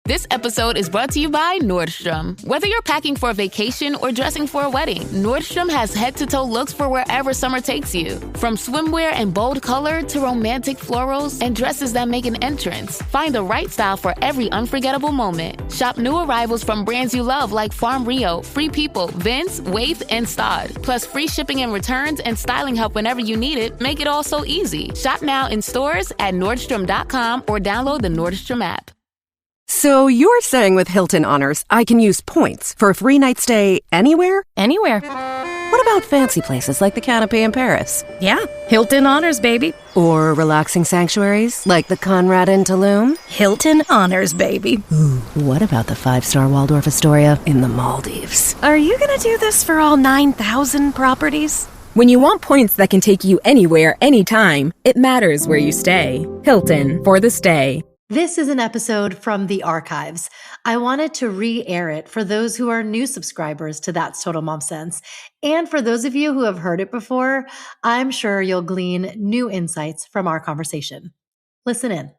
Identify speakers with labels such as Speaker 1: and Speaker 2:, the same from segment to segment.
Speaker 1: This episode is brought to you by Nordstrom. Whether you're packing for a vacation or dressing for a wedding, Nordstrom has head-to-toe looks for wherever summer takes you. From swimwear and bold color to romantic florals and dresses that make an entrance, find the right style for every unforgettable moment. Shop new arrivals from brands you love like Farm Rio, Free People, Vince, Wait, and Stod. Plus free shipping and returns and styling help whenever you need it make it all so easy. Shop now in stores at Nordstrom.com or download the Nordstrom app.
Speaker 2: So you're saying with Hilton Honors, I can use points for a free night stay anywhere?
Speaker 3: Anywhere.
Speaker 2: What about fancy places like the Canopy in Paris?
Speaker 3: Yeah, Hilton Honors, baby.
Speaker 2: Or relaxing sanctuaries like the Conrad in Tulum?
Speaker 3: Hilton Honors, baby.
Speaker 2: Ooh, what about the 5-star Waldorf Astoria in the Maldives?
Speaker 3: Are you gonna do this for all 9,000 properties?
Speaker 4: When you want points that can take you anywhere, anytime, it matters where you stay. Hilton, for the stay.
Speaker 5: This is an episode from the archives. I wanted to re-air it for those who are new subscribers to That's Total Mom Sense. And for those of you who have heard it before, I'm sure you'll glean new insights from our conversation. Listen in.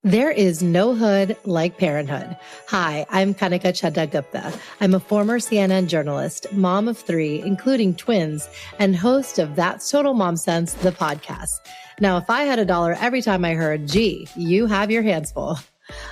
Speaker 5: There is no hood like parenthood. Hi, I'm Kanika Chadda Gupta. I'm a former CNN journalist, mom of 3, including twins, and host of That's Total Mom Sense, the podcast. Now, if I had $1 every time I heard, gee, you have your hands full.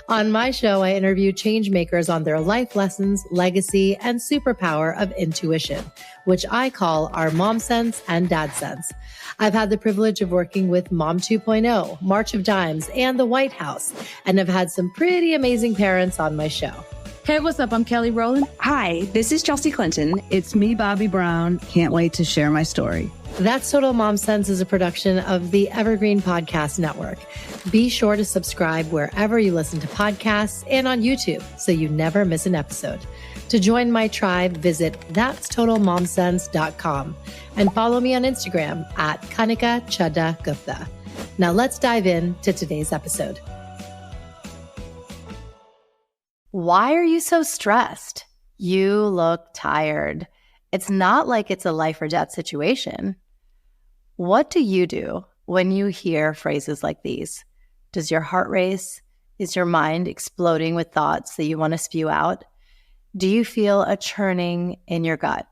Speaker 5: On my show, I interview change makers on their life lessons, legacy, and superpower of intuition, which I call our Mom Sense and Dad Sense. I've had the privilege of working with Mom 2.0, March of Dimes, and the White House, and have had some pretty amazing parents on my show.
Speaker 6: Hey, what's up? I'm Kelly Rowland.
Speaker 7: Hi, this is Chelsea Clinton. It's me, Bobby Brown. Can't wait to share my story.
Speaker 5: That's Total Mom Sense is a production of the Evergreen Podcast Network. Be sure to subscribe wherever you listen to podcasts and on YouTube so you never miss an episode. To join my tribe, visit that'stotalmomsense.com and follow me on Instagram at Kanika Chadda Gupta. Now let's dive into today's episode.
Speaker 8: Why are you so stressed? You look tired. It's not like it's a life or death situation. What do you do when you hear phrases like these? Does your heart race? Is your mind exploding with thoughts that you want to spew out? Do you feel a churning in your gut?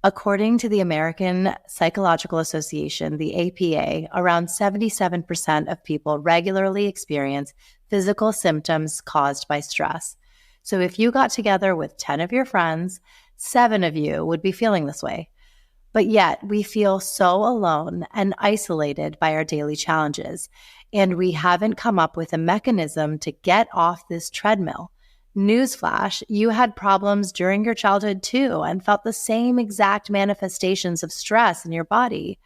Speaker 8: According to the American Psychological Association, the APA, around 77% of people regularly experience physical symptoms caused by stress. So if you got together with 10 of your friends, 7 of you would be feeling this way. But yet we feel so alone and isolated by our daily challenges, and we haven't come up with a mechanism to get off this treadmill. Newsflash, you had problems during your childhood too and felt the same exact manifestations of stress in your body.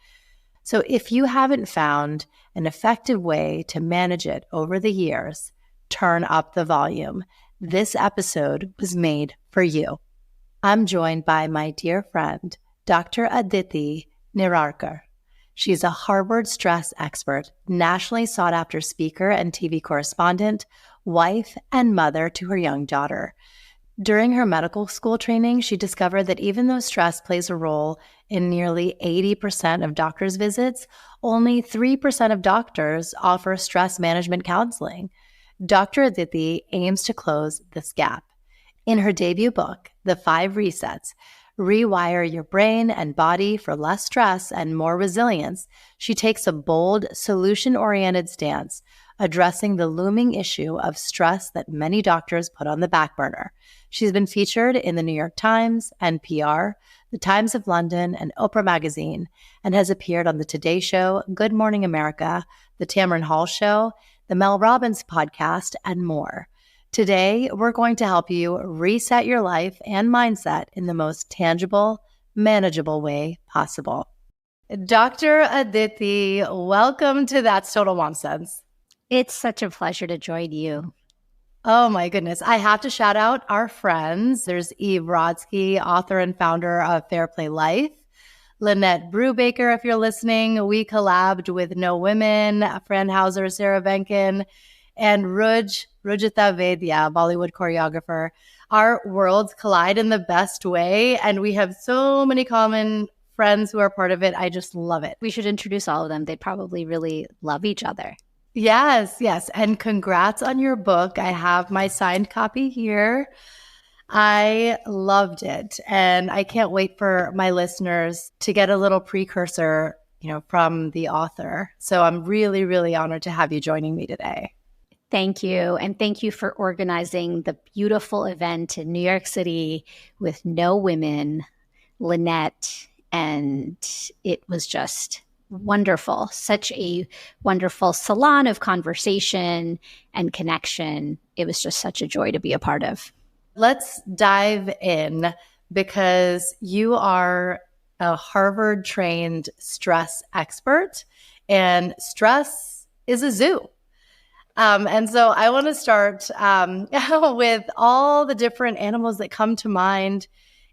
Speaker 8: So if you haven't found an effective way to manage it over the years, turn up the volume. This episode was made for you. I'm joined by my dear friend, Dr. Aditi Nerurkar. She's a Harvard stress expert, nationally sought-after speaker and TV correspondent, wife, and mother to her young daughter. During her medical school training, she discovered that even though stress plays a role in nearly 80% of doctors' visits, only 3% of doctors offer stress management counseling. Dr. Aditi aims to close this gap. In her debut book, The 5 Resets, Rewire Your Brain and Body for Less Stress and More Resilience, she takes a bold, solution-oriented stance, addressing the looming issue of stress that many doctors put on the back burner. She's been featured in the New York Times, NPR, the Times of London, and Oprah Magazine, and has appeared on The Today Show, Good Morning America, The Tamron Hall Show, The Mel Robbins Podcast, and more. Today, we're going to help you reset your life and mindset in the most tangible, manageable way possible. Dr. Aditi, welcome to That's Total Mom Sense.
Speaker 3: It's such a pleasure to join you.
Speaker 8: Oh my goodness. I have to shout out our friends. There's Eve Brodsky, author and founder of Fair Play Life. Lynette Brubaker, if you're listening. We collabed with No Women, Fran Hauser, Sarah Benkin, and Rujita Vedya, Bollywood choreographer. Our worlds collide in the best way, and we have so many common friends who are part of it. I just love it.
Speaker 3: We should introduce all of them. They'd probably really love each other.
Speaker 8: Yes, yes. And congrats on your book. I have my signed copy here. I loved it. And I can't wait for my listeners to get a little precursor, from the author. So I'm really, really honored to have you joining me today.
Speaker 9: Thank you. And thank you for organizing the beautiful event in New York City with no women, Lynette. And it was just wonderful. Such a wonderful salon of conversation and connection. It was just such a joy to be a part of.
Speaker 8: Let's dive in because you are a Harvard-trained stress expert, and stress is a zoo. And so I want to start with all the different animals that come to mind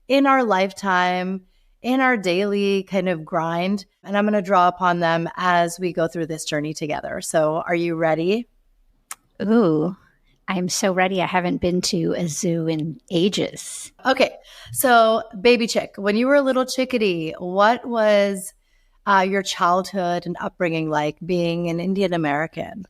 Speaker 8: in our lifetime, in our daily kind of grind. And I'm going to draw upon them as we go through this journey together. So are you ready?
Speaker 9: Ooh, I'm so ready. I haven't been to a zoo in ages.
Speaker 8: Okay. So baby chick, when you were a little chickadee, what was your childhood and upbringing like being an Indian American?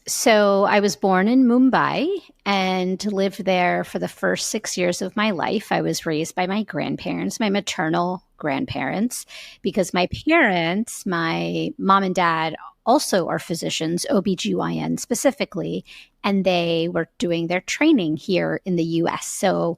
Speaker 9: So I was born in Mumbai and lived there for the first 6 years of my life. I was raised by my grandparents, my maternal grandparents, because my parents, my mom and dad, also are physicians, OBGYN specifically, and they were doing their training here in the US. So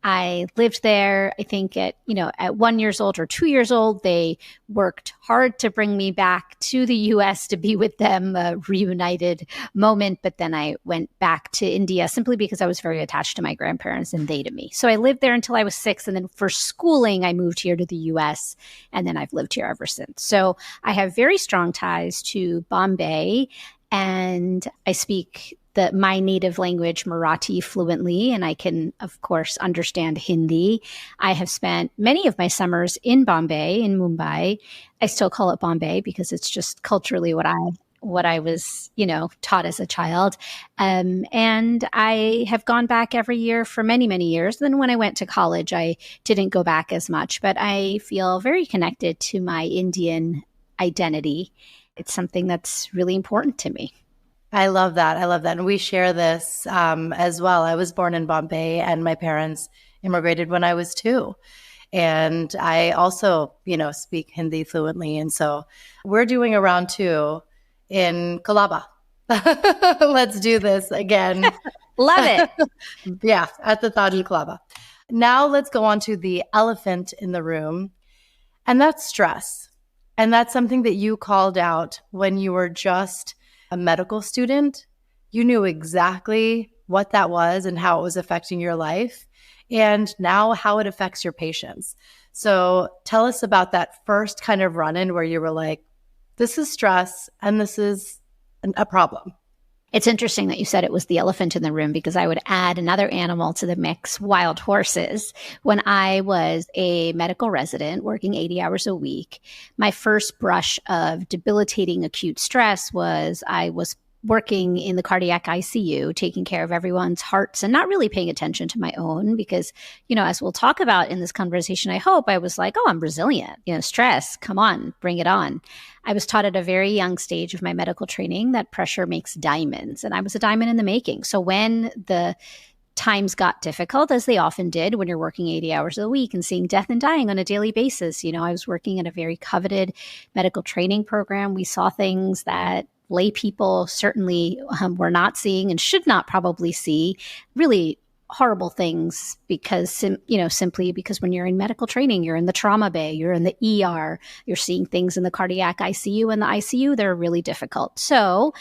Speaker 9: I lived there, I think at 1 year old or 2 years old. They worked hard to bring me back to the US to be with them, a reunited moment. But then I went back to India simply because I was very attached to my grandparents and they to me. So I lived there until I was 6. And then for schooling, I moved here to the US. And then I've lived here ever since. So I have very strong ties to Bombay. And I speak my native language, Marathi, fluently, and I can, of course, understand Hindi. I have spent many of my summers in Bombay, in Mumbai. I still call it Bombay because it's just culturally what I was, taught as a child. And I have gone back every year for many, many years. Then when I went to college, I didn't go back as much, but I feel very connected to my Indian identity. It's something that's really important to me.
Speaker 8: I love that. And we share this as well. I was born in Bombay and my parents immigrated when I was 2. And I also, speak Hindi fluently. And so we're doing a round 2 in Colaba. Let's do this again.
Speaker 9: Love it.
Speaker 8: Yeah, at the Taj Colaba. Now let's go on to the elephant in the room. And that's stress. And that's something that you called out when you were just a medical student. You knew exactly what that was and how it was affecting your life, and now how it affects your patients. So tell us about that first kind of run-in where you were like, this is stress and this is a problem.
Speaker 9: It's interesting that you said it was the elephant in the room because I would add another animal to the mix, wild horses. When I was a medical resident working 80 hours a week, my first brush of debilitating acute stress was I was working in the cardiac ICU, taking care of everyone's hearts and not really paying attention to my own because, as we'll talk about in this conversation, I hope, I was like, oh, I'm resilient, stress, come on, bring it on. I was taught at a very young stage of my medical training that pressure makes diamonds, and I was a diamond in the making. So when the times got difficult, as they often did when you're working 80 hours a week and seeing death and dying on a daily basis, I was working in a very coveted medical training program. We saw things that lay people certainly were not seeing and should not probably see, really horrible things because, simply because when you're in medical training, you're in the trauma bay, you're in the ER, you're seeing things in the cardiac ICU and the ICU that are really difficult. So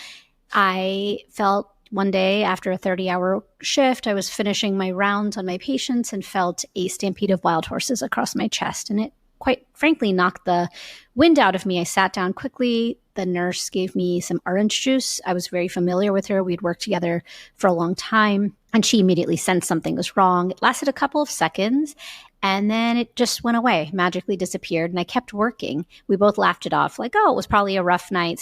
Speaker 9: I felt one day after a 30-hour shift, I was finishing my rounds on my patients and felt a stampede of wild horses across my chest. And it quite frankly knocked the wind out of me. I sat down quickly. The nurse gave me some orange juice. I was very familiar with her. We'd worked together for a long time. And she immediately sensed something was wrong. It lasted a couple of seconds. And then it just went away, magically disappeared. And I kept working. We both laughed it off like, oh, it was probably a rough night,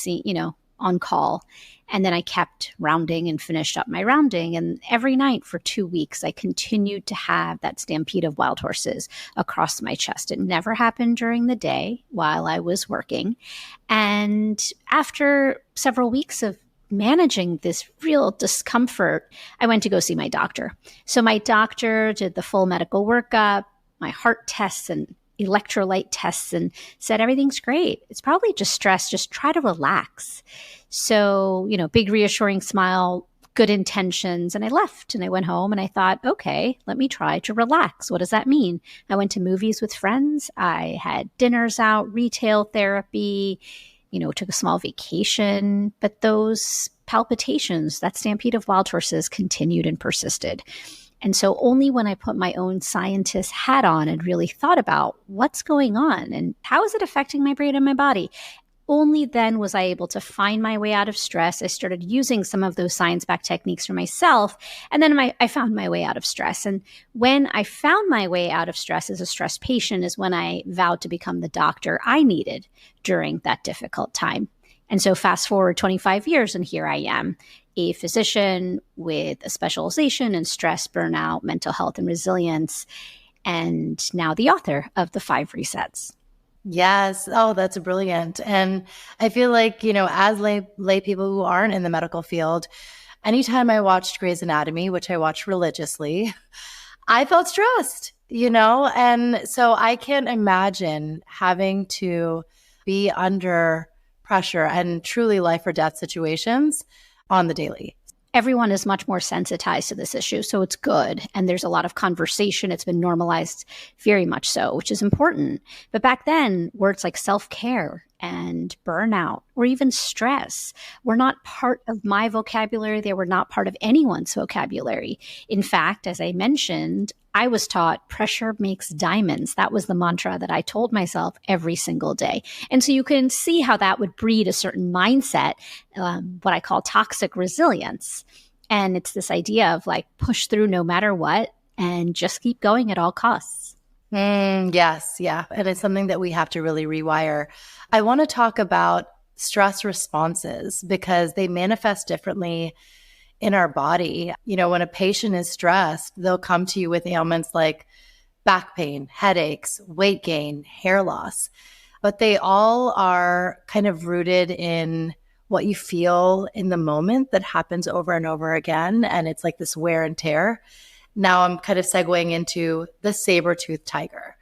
Speaker 9: on call. And then I kept rounding and finished up my rounding. And every night for 2 weeks, I continued to have that stampede of wild horses across my chest. It never happened during the day while I was working. And after several weeks of managing this real discomfort, I went to go see my doctor. So my doctor did the full medical workup, my heart tests and electrolyte tests, and said, everything's great. It's probably just stress. Just try to relax. So, big reassuring smile, good intentions. And I left and I went home and I thought, okay, let me try to relax. What does that mean? I went to movies with friends. I had dinners out, retail therapy, took a small vacation, but those palpitations, that stampede of wild horses continued and persisted. And so only when I put my own scientist hat on and really thought about what's going on and how is it affecting my brain and my body, only then was I able to find my way out of stress. I started using some of those science-backed techniques for myself, and then I found my way out of stress. And when I found my way out of stress as a stress patient is when I vowed to become the doctor I needed during that difficult time. And so fast forward 25 years, and here I am, a physician with a specialization in stress, burnout, mental health, and resilience, and now the author of The 5 Resets.
Speaker 8: Yes. Oh, that's brilliant. And I feel like, as lay people who aren't in the medical field, anytime I watched Grey's Anatomy, which I watch religiously, I felt stressed, and so I can't imagine having to be under pressure and truly life or death situations on the daily.
Speaker 9: Everyone is much more sensitized to this issue, so it's good. And there's a lot of conversation. It's been normalized very much so, which is important. But back then, words like self-care and burnout or even stress were not part of my vocabulary. They were not part of anyone's vocabulary. In fact, as I mentioned, I was taught pressure makes diamonds. That was the mantra that I told myself every single day. And so you can see how that would breed a certain mindset, what I call toxic resilience. And it's this idea of push through no matter what and just keep going at all costs.
Speaker 8: Yes. Yeah. And it's something that we have to really rewire. I want to talk about stress responses because they manifest differently in our body. When a patient is stressed, they'll come to you with ailments like back pain, headaches, weight gain, hair loss, but they all are kind of rooted in what you feel in the moment that happens over and over again. And it's like this wear and tear. Now I'm kind of segueing into the saber-toothed tiger.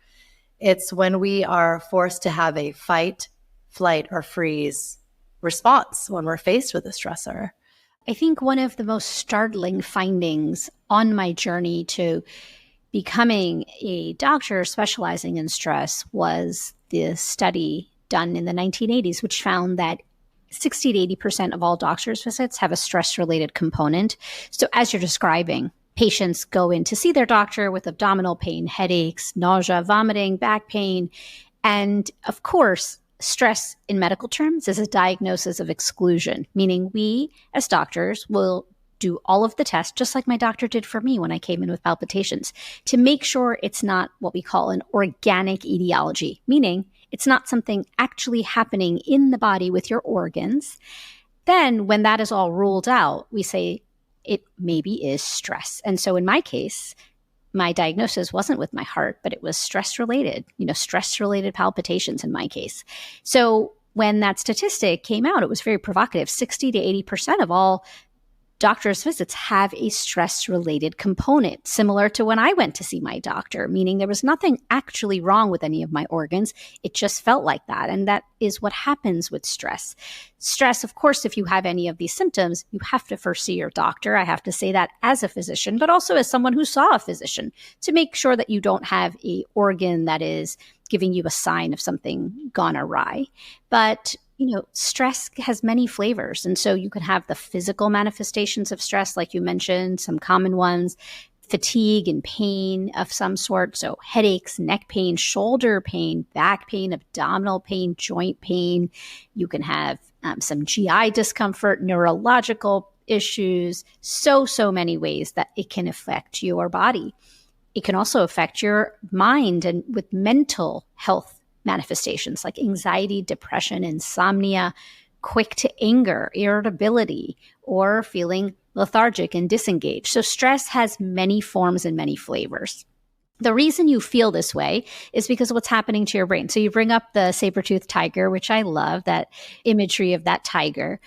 Speaker 8: It's when we are forced to have a fight, flight, or freeze response when we're faced with a stressor.
Speaker 9: I think one of the most startling findings on my journey to becoming a doctor specializing in stress was the study done in the 1980s, which found that 60 to 80% of all doctor's visits have a stress-related component. So as you're describing, patients go in to see their doctor with abdominal pain, headaches, nausea, vomiting, back pain, and of course, stress in medical terms is a diagnosis of exclusion, meaning we as doctors will do all of the tests, just like my doctor did for me when I came in with palpitations, to make sure it's not what we call an organic etiology, meaning it's not something actually happening in the body with your organs. Then when that is all ruled out, we say it maybe is stress. And so in my case, my diagnosis wasn't with my heart, but it was stress-related, stress-related palpitations in my case. So when that statistic came out, it was very provocative. 60 to 80% of all doctor's visits have a stress-related component, similar to when I went to see my doctor, meaning there was nothing actually wrong with any of my organs. It just felt like that. And that is what happens with stress. Stress, of course, if you have any of these symptoms, you have to first see your doctor. I have to say that as a physician, but also as someone who saw a physician to make sure that you don't have an organ that is giving you a sign of something gone awry. But stress has many flavors. And so you can have the physical manifestations of stress, like you mentioned, some common ones, fatigue and pain of some sort. So headaches, neck pain, shoulder pain, back pain, abdominal pain, joint pain. You can have some GI discomfort, neurological issues, so many ways that it can affect your body. It can also affect your mind and with mental health manifestations like anxiety, depression, insomnia, quick to anger, irritability, or feeling lethargic and disengaged. So stress has many forms and many flavors. The reason you feel this way is because of what's happening to your brain. So you bring up the saber-toothed tiger, which I love, that imagery of that tiger.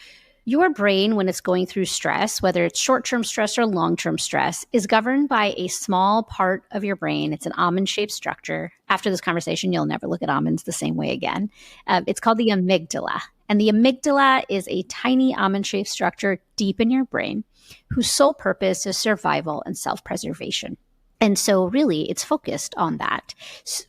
Speaker 9: Your brain, when it's going through stress, whether it's short-term stress or long-term stress, is governed by a small part of your brain. It's an almond-shaped structure. After this conversation, you'll never look at almonds the same way again. It's called the amygdala. And the amygdala is a tiny almond-shaped structure deep in your brain whose sole purpose is survival and self-preservation. And so really, it's focused on that.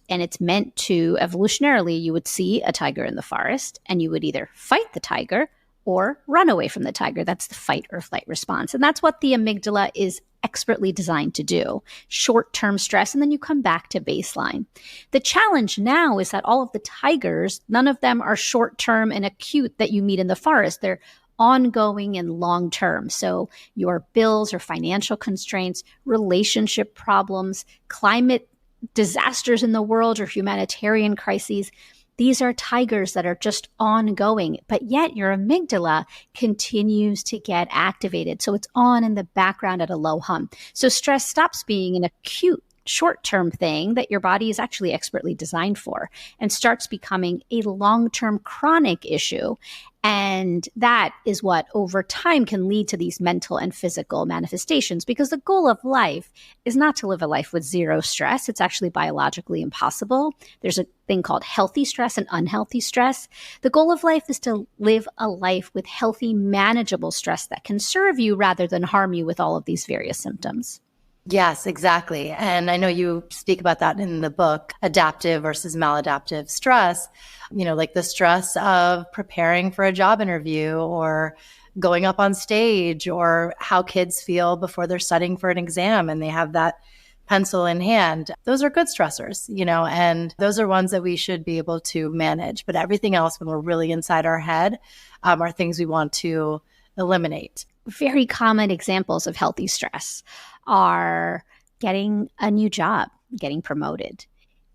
Speaker 9: And it's meant to, evolutionarily, you would see a tiger in the forest, and you would either fight the tiger or run away from the tiger. That's the fight or flight response. And that's what the amygdala is expertly designed to do. Short-term stress, and then you come back to baseline. The challenge now is that all of the tigers, none of them are short-term and acute that you meet in the forest. They're ongoing and long-term. So your bills or financial constraints, relationship problems, climate disasters in the world, or humanitarian crises, these are tigers that are just ongoing, but yet your amygdala continues to get activated. So it's on in the background at a low hum. So stress stops being an acute short-term thing that your body is actually expertly designed for and starts becoming a long-term chronic issue. And that is what over time can lead to these mental and physical manifestations, because the goal of life is not to live a life with zero stress. It's actually biologically impossible. There's a thing called healthy stress and unhealthy stress. The goal of life is to live a life with healthy, manageable stress that can serve you rather than harm you with all of these various symptoms.
Speaker 8: Yes, exactly. And I know you speak about that in the book, adaptive versus maladaptive stress, like the stress of preparing for a job interview or going up on stage, or how kids feel before they're studying for an exam and they have that pencil in hand. Those are good stressors, and those are ones that we should be able to manage. But everything else, when we're really inside our head, are things we want to eliminate.
Speaker 9: Very common examples of healthy stress are getting a new job, getting promoted,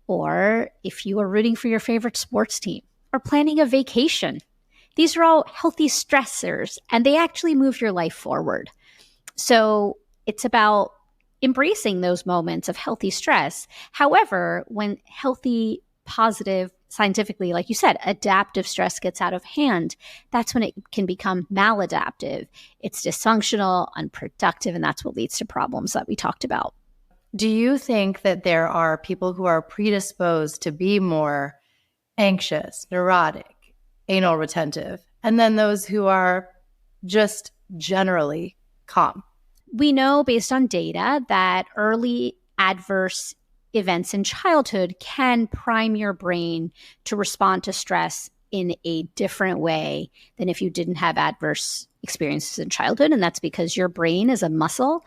Speaker 9: or if you are rooting for your favorite sports team, or planning a vacation. These are all healthy stressors, and they actually move your life forward. So it's about embracing those moments of healthy stress. However, when healthy, positive, scientifically, like you said, adaptive stress gets out of hand, that's when it can become maladaptive. It's dysfunctional, unproductive, and that's what leads to problems that we talked about.
Speaker 8: Do you think that there are people who are predisposed to be more anxious, neurotic, anal retentive, and then those who are just generally calm?
Speaker 9: We know based on data that early adverse events in childhood can prime your brain to respond to stress in a different way than if you didn't have adverse experiences in childhood. And that's because your brain is a muscle.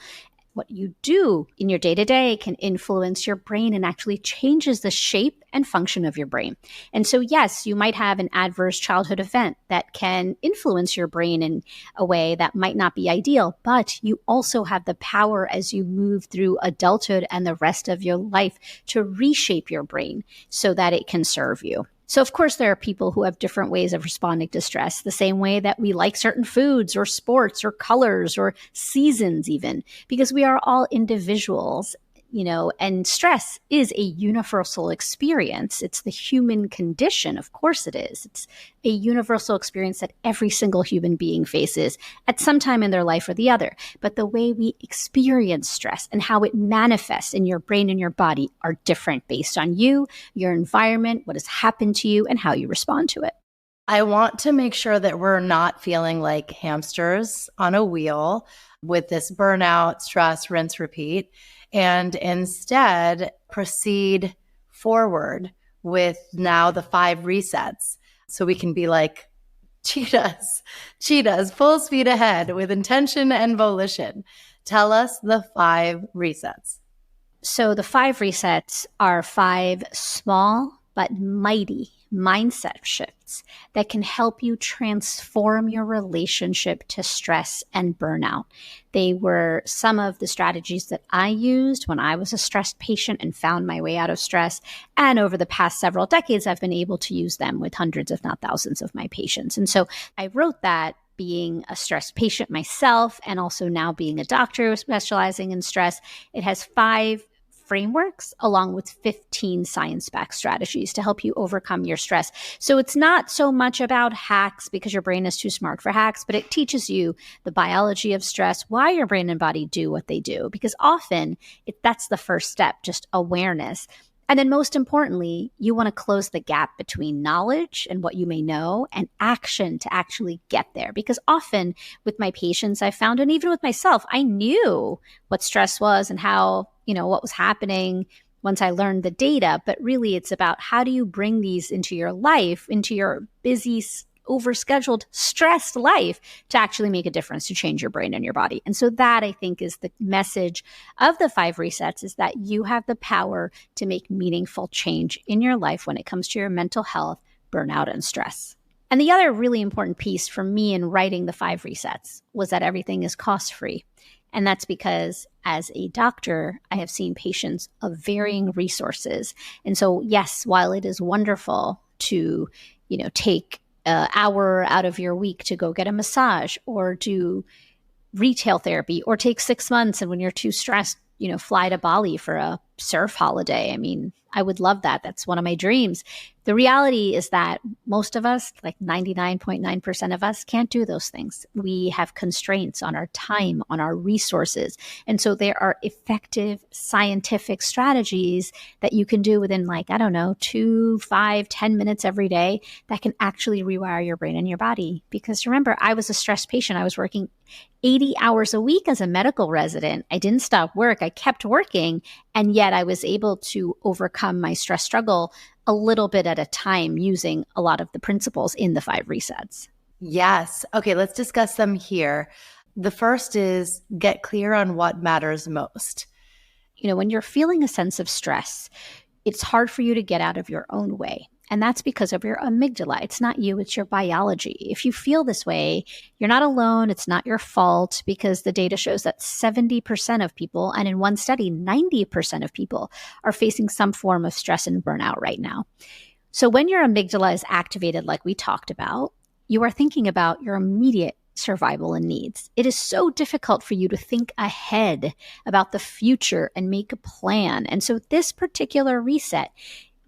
Speaker 9: What you do in your day-to-day can influence your brain and actually changes the shape and function of your brain. And so, yes, you might have an adverse childhood event that can influence your brain in a way that might not be ideal, but you also have the power as you move through adulthood and the rest of your life to reshape your brain so that it can serve you. So, of course, there are people who have different ways of responding to stress, the same way that we like certain foods or sports or colors or seasons even, because we are all individuals, and stress is a universal experience. It's the human condition. Of course it is. It's a universal experience that every single human being faces at some time in their life or the other. But the way we experience stress and how it manifests in your brain and your body are different based on you, your environment, what has happened to you, and how you respond to it.
Speaker 8: I want to make sure that we're not feeling like hamsters on a wheel with this burnout, stress, rinse, repeat, and instead proceed forward with now the 5 resets. So we can be like cheetahs, full speed ahead with intention and volition. Tell us the 5 resets.
Speaker 9: So the 5 resets are 5 small but mighty mindset shifts that can help you transform your relationship to stress and burnout. They were some of the strategies that I used when I was a stressed patient and found my way out of stress. And over the past several decades, I've been able to use them with hundreds, if not thousands, of my patients. And so I wrote that being a stressed patient myself and also now being a doctor specializing in stress. It has 5 frameworks along with 15 science-backed strategies to help you overcome your stress. So it's not so much about hacks because your brain is too smart for hacks, but it teaches you the biology of stress, why your brain and body do what they do, because often that's the first step, just awareness. And then most importantly, you want to close the gap between knowledge and what you may know and action to actually get there. Because often with my patients, I found, and even with myself, I knew what stress was and how, what was happening once I learned the data. But really, it's about how do you bring these into your life, into your busy, overscheduled, stressed life to actually make a difference, to change your brain and your body. And so that, I think, is the message of the 5 resets, is that you have the power to make meaningful change in your life when it comes to your mental health, burnout, and stress. And the other really important piece for me in writing the 5 resets was that everything is cost-free. And that's because as a doctor, I have seen patients of varying resources. And so, yes, while it is wonderful to, take hour out of your week to go get a massage or do retail therapy or take 6 months, and when you're too stressed, fly to Bali for a surf holiday. I mean, I would love that. That's one of my dreams. The reality is that most of us, like 99.9% of us, can't do those things. We have constraints on our time, on our resources. And so there are effective scientific strategies that you can do within 2, 5, 10 minutes every day that can actually rewire your brain and your body. Because remember, I was a stressed patient. I was working 80 hours a week as a medical resident. I didn't stop work. I kept working. And yet I was able to overcome my stress struggle a little bit at a time using a lot of the principles in the 5 resets.
Speaker 8: Yes. Okay, let's discuss them here. The first is get clear on what matters most.
Speaker 9: When you're feeling a sense of stress, it's hard for you to get out of your own way. And that's because of your amygdala. It's not you, it's your biology. If you feel this way, you're not alone. It's not your fault, because the data shows that 70% of people, and in one study, 90% of people, are facing some form of stress and burnout right now. So when your amygdala is activated, like we talked about, you are thinking about your immediate survival and needs. It is so difficult for you to think ahead about the future and make a plan. And so this particular reset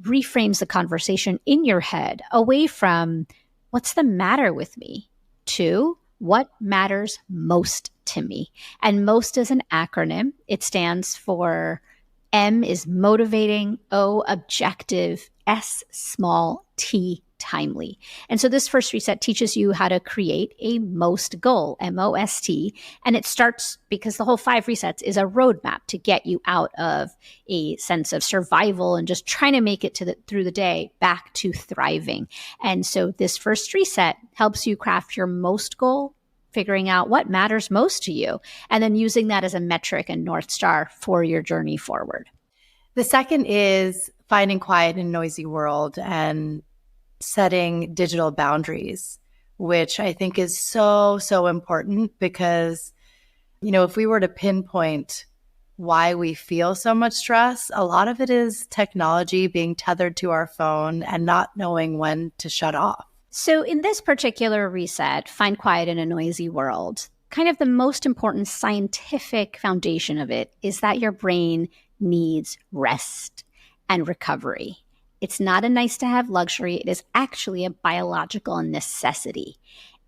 Speaker 9: reframes the conversation in your head away from what's the matter with me to what matters most to me. And most is an acronym. It stands for M is motivating, O objective, S small, T timely. And so this first reset teaches you how to create a most goal, MOST. And it starts because the whole 5 resets is a roadmap to get you out of a sense of survival and just trying to make it through the day back to thriving. And so this first reset helps you craft your most goal, figuring out what matters most to you, and then using that as a metric and North Star for your journey forward.
Speaker 8: The second is finding quiet in a noisy world and setting digital boundaries, which I think is so, so important because, if we were to pinpoint why we feel so much stress, a lot of it is technology being tethered to our phone and not knowing when to shut off.
Speaker 9: So in this particular reset, find quiet in a noisy world, kind of the most important scientific foundation of it is that your brain needs rest and recovery. It's not a nice to have luxury. It is actually a biological necessity.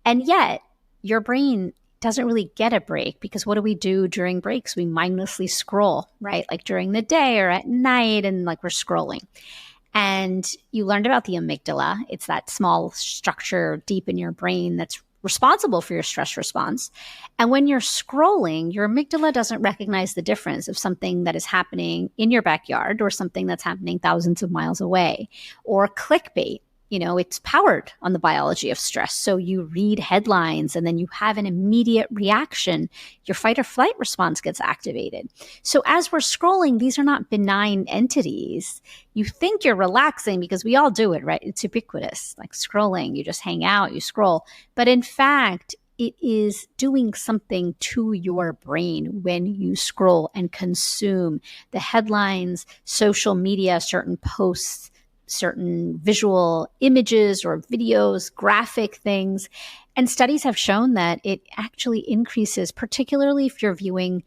Speaker 9: And yet your brain doesn't really get a break, because what do we do during breaks? We mindlessly scroll, right? Like during the day or at night, and we're scrolling. And you learned about the amygdala. It's that small structure deep in your brain that's responsible for your stress response. And when you're scrolling, your amygdala doesn't recognize the difference of something that is happening in your backyard or something that's happening thousands of miles away, or clickbait. It's powered on the biology of stress. So you read headlines and then you have an immediate reaction. Your fight or flight response gets activated. So as we're scrolling, these are not benign entities. You think you're relaxing because we all do it, right? It's ubiquitous, like scrolling. You just hang out, you scroll. But in fact, it is doing something to your brain when you scroll and consume the headlines, social media, certain posts, certain visual images or videos, graphic things. And studies have shown that it actually increases, particularly if you're viewing,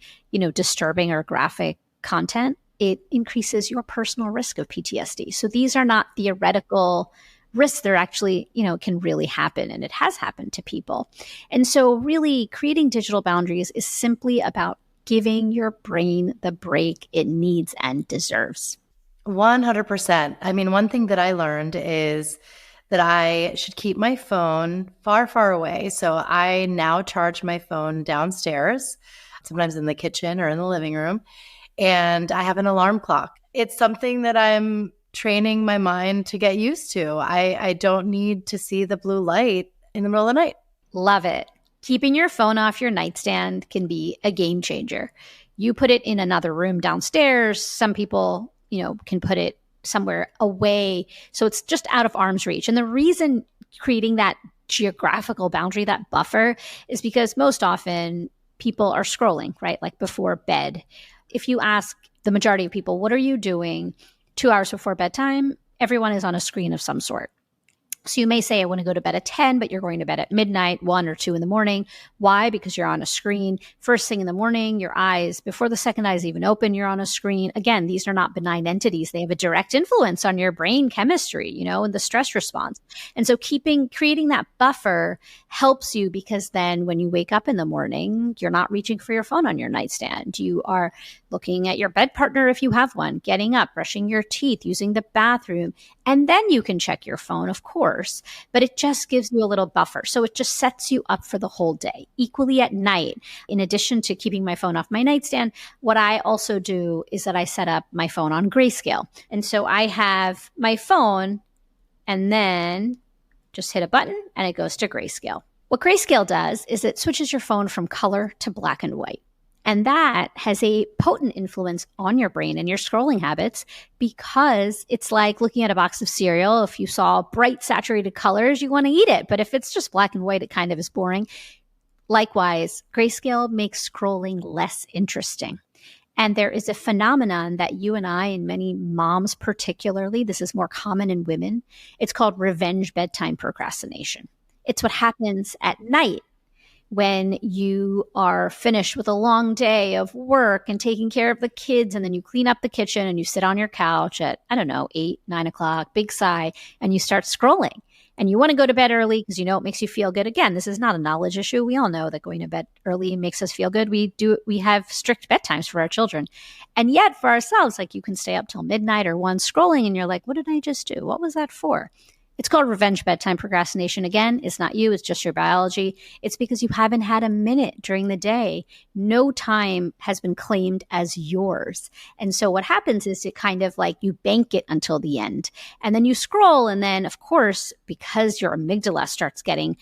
Speaker 9: disturbing or graphic content, it increases your personal risk of PTSD. So these are not theoretical risks. They're actually, can really happen, and it has happened to people. And so really creating digital boundaries is simply about giving your brain the break it needs and deserves.
Speaker 8: 100%. I mean, one thing that I learned is that I should keep my phone far, far away. So I now charge my phone downstairs, sometimes in the kitchen or in the living room, and I have an alarm clock. It's something that I'm training my mind to get used to. I don't need to see the blue light in the middle of the night.
Speaker 9: Love it. Keeping your phone off your nightstand can be a game changer. You put it in another room downstairs. Some people, can put it somewhere away, so it's just out of arm's reach. And the reason creating that geographical boundary, that buffer, is because most often people are scrolling, right? Like before bed. If you ask the majority of people, what are you doing 2 hours before bedtime? Everyone is on a screen of some sort. So you may say, I want to go to bed at 10, but you're going to bed at midnight, 1 or 2 in the morning. Why? Because you're on a screen. First thing in the morning, your eyes, before the second eye is even open, you're on a screen. Again, these are not benign entities. They have a direct influence on your brain chemistry, and the stress response. And so creating that buffer helps you, because then when you wake up in the morning, you're not reaching for your phone on your nightstand. You are looking at your bed partner if you have one, getting up, brushing your teeth, using the bathroom, and then you can check your phone, of course, but it just gives you a little buffer. So it just sets you up for the whole day. Equally at night, in addition to keeping my phone off my nightstand, what I also do is that I set up my phone on grayscale. And so I have my phone and then just hit a button and it goes to grayscale. What grayscale does is it switches your phone from color to black and white. And that has a potent influence on your brain and your scrolling habits, because it's like looking at a box of cereal. If you saw bright saturated colors, you want to eat it. But if it's just black and white, it kind of is boring. Likewise, grayscale makes scrolling less interesting. And there is a phenomenon that you and I, and many moms particularly, this is more common in women. It's called revenge bedtime procrastination. It's what happens at night when you are finished with a long day of work and taking care of the kids, and then you clean up the kitchen and you sit on your couch at, 8, 9 o'clock, big sigh, and you start scrolling. And you want to go to bed early because it makes you feel good. Again, this is not a knowledge issue. We all know that going to bed early makes us feel good. We have strict bedtimes for our children. And yet for ourselves, like you can stay up till midnight or 1 scrolling and you're like, what did I just do? What was that for? It's called revenge bedtime procrastination. Again, it's not you, it's just your biology. It's because you haven't had a minute during the day. No time has been claimed as yours. And so what happens is it kind of like you bank it until the end. And then you scroll. And then, of course, because your amygdala starts getting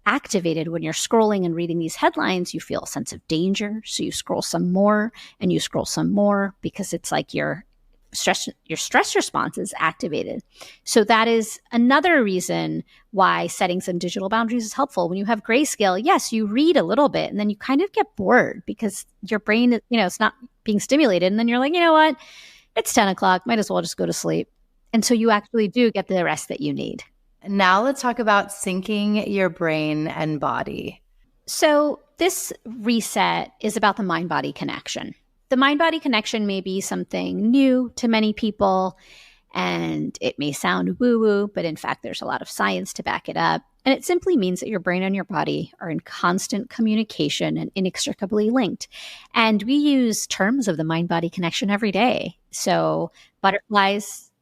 Speaker 9: activated when you're scrolling and reading these headlines, you feel a sense of danger. So you scroll some more and you scroll some more, because it's like your stress response is activated. So that is another reason why setting some digital boundaries is helpful. When you have grayscale, yes, you read a little bit and then you kind of get bored because your brain, it's not being stimulated. And then you're like, you know what? It's 10 o'clock. Might as well just go to sleep. And so you actually do get the rest that you need.
Speaker 8: Now let's talk about syncing your brain and body.
Speaker 9: So this reset is about the mind-body connection. The mind-body connection may be something new to many people, and it may sound woo-woo, but in fact, there's a lot of science to back it up. And it simply means that your brain and your body are in constant communication and inextricably linked. And we use terms of the mind-body connection every day. So butterflies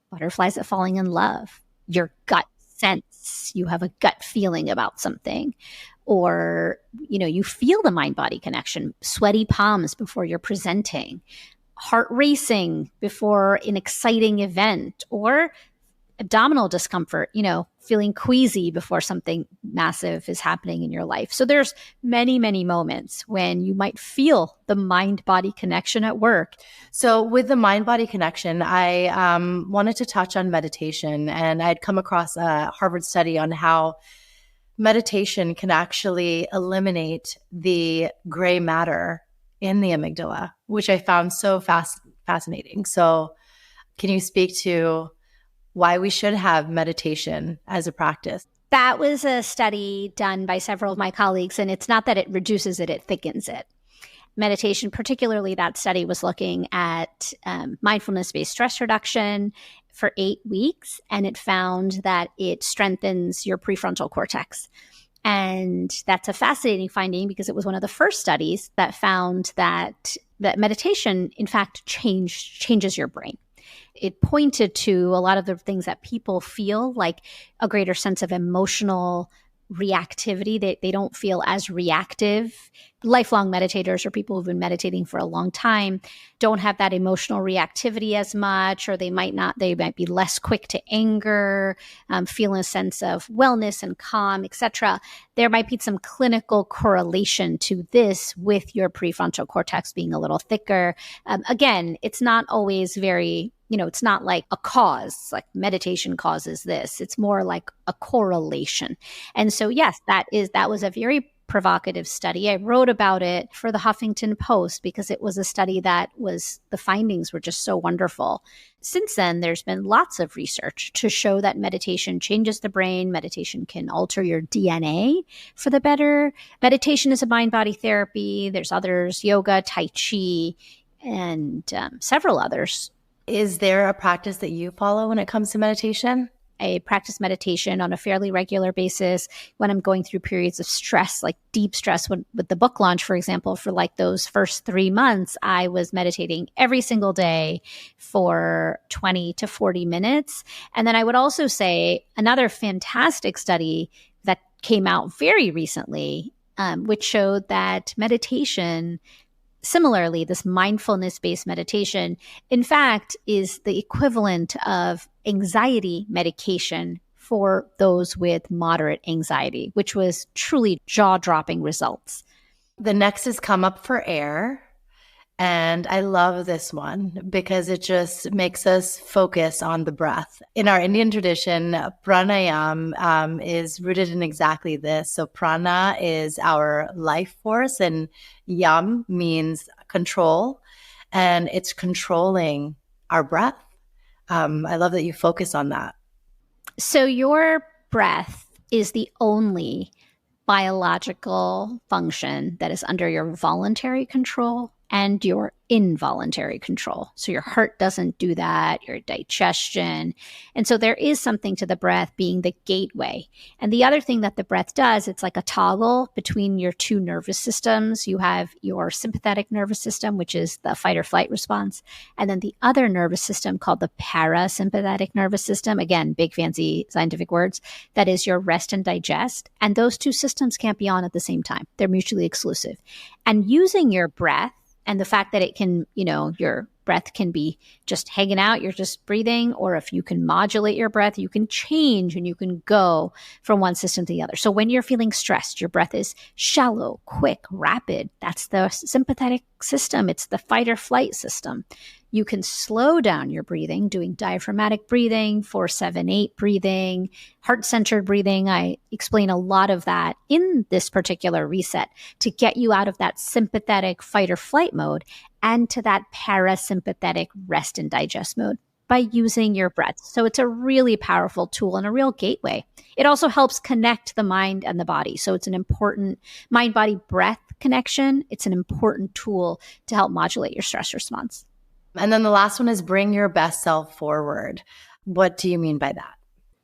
Speaker 9: at falling in love, your gut sense, you have a gut feeling about something. Or, you feel the mind-body connection, sweaty palms before you're presenting, heart racing before an exciting event, or abdominal discomfort, feeling queasy before something massive is happening in your life. So there's many, many moments when you might feel the mind-body connection at work.
Speaker 8: So with the mind-body connection, I wanted to touch on meditation, and I'd come across a Harvard study on how meditation can actually eliminate the gray matter in the amygdala, which I found so fascinating. So can you speak to why we should have meditation as a practice?
Speaker 9: That was a study done by several of my colleagues, and it's not that it reduces it, it thickens it. meditation, particularly that study was looking at mindfulness-based stress reduction for 8 weeks, and it found that it strengthens your prefrontal cortex. And that's a fascinating finding because it was one of the first studies that found that meditation, in fact, changes your brain. It pointed to a lot of the things that people feel, like a greater sense of emotional reactivity. They don't feel as reactive. Lifelong meditators or people who've been meditating for a long time don't have that emotional reactivity as much, or they might be less quick to anger, feel a sense of wellness and calm, etc. There might be some clinical correlation to this with your prefrontal cortex being a little thicker. Again, it's not always very, it's not like a cause, like meditation causes this. It's more like a correlation. And so, yes, that was a very provocative study. I wrote about it for the Huffington Post because it was a study the findings were just so wonderful. Since then, there's been lots of research to show that meditation changes the brain. Meditation can alter your DNA for the better. Meditation is a mind-body therapy. There's others, yoga, Tai Chi, and several others.
Speaker 8: Is there a practice that you follow when it comes to meditation?
Speaker 9: I practice meditation on a fairly regular basis when I'm going through periods of stress, like deep stress. With the book launch, for example, for like those first 3 months, I was meditating every single day for 20 to 40 minutes. And then I would also say another fantastic study that came out very recently, which showed that meditation, similarly, this mindfulness-based meditation, in fact, is the equivalent of anxiety medication for those with moderate anxiety, which was truly jaw-dropping results.
Speaker 8: The next is come up for air. And I love this one because it just makes us focus on the breath. In our Indian tradition, pranayam is rooted in exactly this. So prana is our life force and yam means control, and it's controlling our breath. I love that you focus on that.
Speaker 9: So your breath is the only biological function that is under your voluntary control and your involuntary control. So your heart doesn't do that, your digestion. And so there is something to the breath being the gateway. And the other thing that the breath does, it's like a toggle between your two nervous systems. You have your sympathetic nervous system, which is the fight or flight response. And then the other nervous system called the parasympathetic nervous system. Again, big fancy scientific words. That is your rest and digest. And those two systems can't be on at the same time. They're mutually exclusive. And using your breath, and the fact that it can, your breath can be just hanging out, you're just breathing, or if you can modulate your breath, you can change and you can go from one system to the other. So when you're feeling stressed, your breath is shallow, quick, rapid. That's the sympathetic system. It's the fight or flight system. You can slow down your breathing, doing diaphragmatic breathing, 4-7-8 breathing, heart-centered breathing. I explain a lot of that in this particular reset to get you out of that sympathetic fight or flight mode and to that parasympathetic rest and digest mode by using your breath. So it's a really powerful tool and a real gateway. It also helps connect the mind and the body. So it's an important mind-body-breath connection. It's an important tool to help modulate your stress response.
Speaker 8: And then the last one is bring your best self forward. What do you mean by that?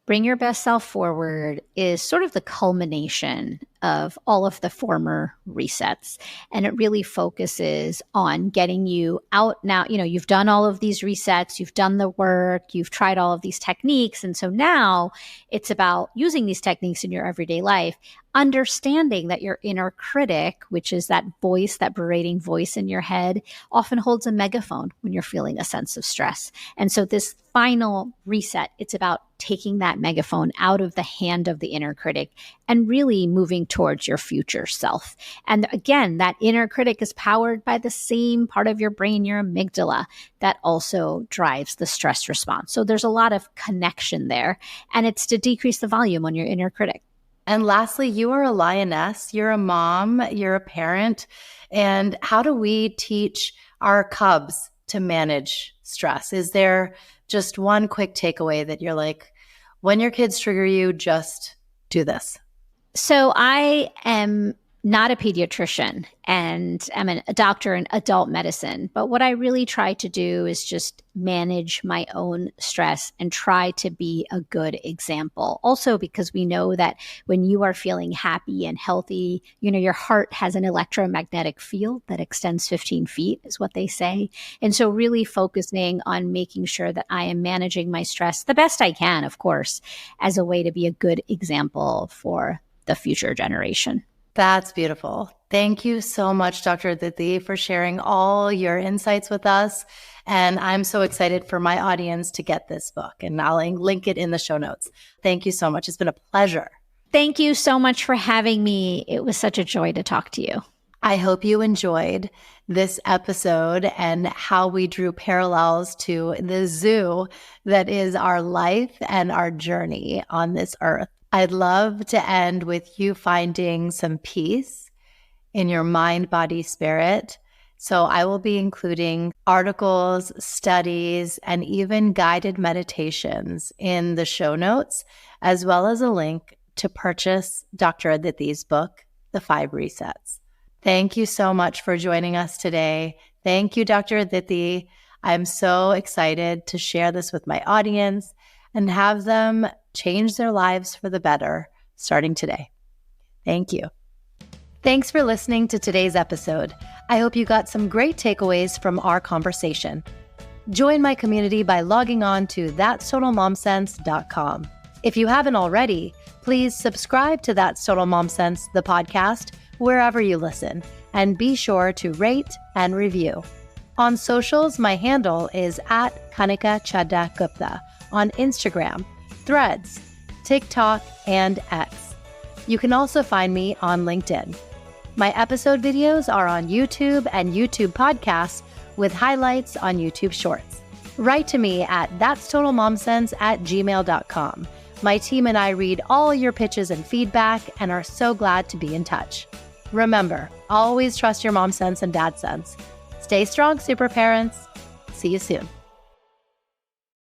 Speaker 9: Bring your best self forward is sort of the culmination of all of the former resets. And it really focuses on getting you out now. You've done all of these resets, you've done the work, you've tried all of these techniques. And so now it's about using these techniques in your everyday life, understanding that your inner critic, which is that voice, that berating voice in your head, often holds a megaphone when you're feeling a sense of stress. And so this final reset, it's about taking that megaphone out of the hand of the inner critic and really moving towards your future self. And again, that inner critic is powered by the same part of your brain, your amygdala, that also drives the stress response. So there's a lot of connection there, and it's to decrease the volume on your inner critic.
Speaker 8: And lastly, you are a lioness, you're a mom, you're a parent. And how do we teach our cubs to manage stress? Is there just one quick takeaway that you're like, when your kids trigger you, just do this?
Speaker 9: So I am not a pediatrician, and I'm a doctor in adult medicine. But what I really try to do is just manage my own stress and try to be a good example. Also, because we know that when you are feeling happy and healthy, your heart has an electromagnetic field that extends 15 feet, is what they say. And so really focusing on making sure that I am managing my stress the best I can, of course, as a way to be a good example for the future generation.
Speaker 8: That's beautiful. Thank you so much, Dr. Aditi, for sharing all your insights with us. And I'm so excited for my audience to get this book, and I'll link it in the show notes. Thank you so much. It's been a pleasure.
Speaker 9: Thank you so much for having me. It was such a joy to talk to you.
Speaker 8: I hope you enjoyed this episode and how we drew parallels to the zoo that is our life and our journey on this earth. I'd love to end with you finding some peace in your mind, body, spirit. So I will be including articles, studies, and even guided meditations in the show notes, as well as a link to purchase Dr. Aditi's book, The 5 Resets. Thank you so much for joining us today. Thank you, Dr. Aditi. I'm so excited to share this with my audience and have them change their lives for the better starting today. Thank you. Thanks for listening to today's episode. I hope you got some great takeaways from our conversation. Join my community by logging on to that'stotalmomsense.com. If you haven't already, please subscribe to That's Total Mom Sense, the podcast, wherever you listen, and be sure to rate and review. On socials, my handle is @Kanika Chadda Gupta on Instagram, Threads, TikTok, and X. You can also find me on LinkedIn. My episode videos are on YouTube and YouTube podcasts with highlights on YouTube Shorts. Write to me at that'stotalmomsense@gmail.com. My team and I read all your pitches and feedback and are so glad to be in touch. Remember, always trust your mom sense and dad sense. Stay strong, super parents. See you soon.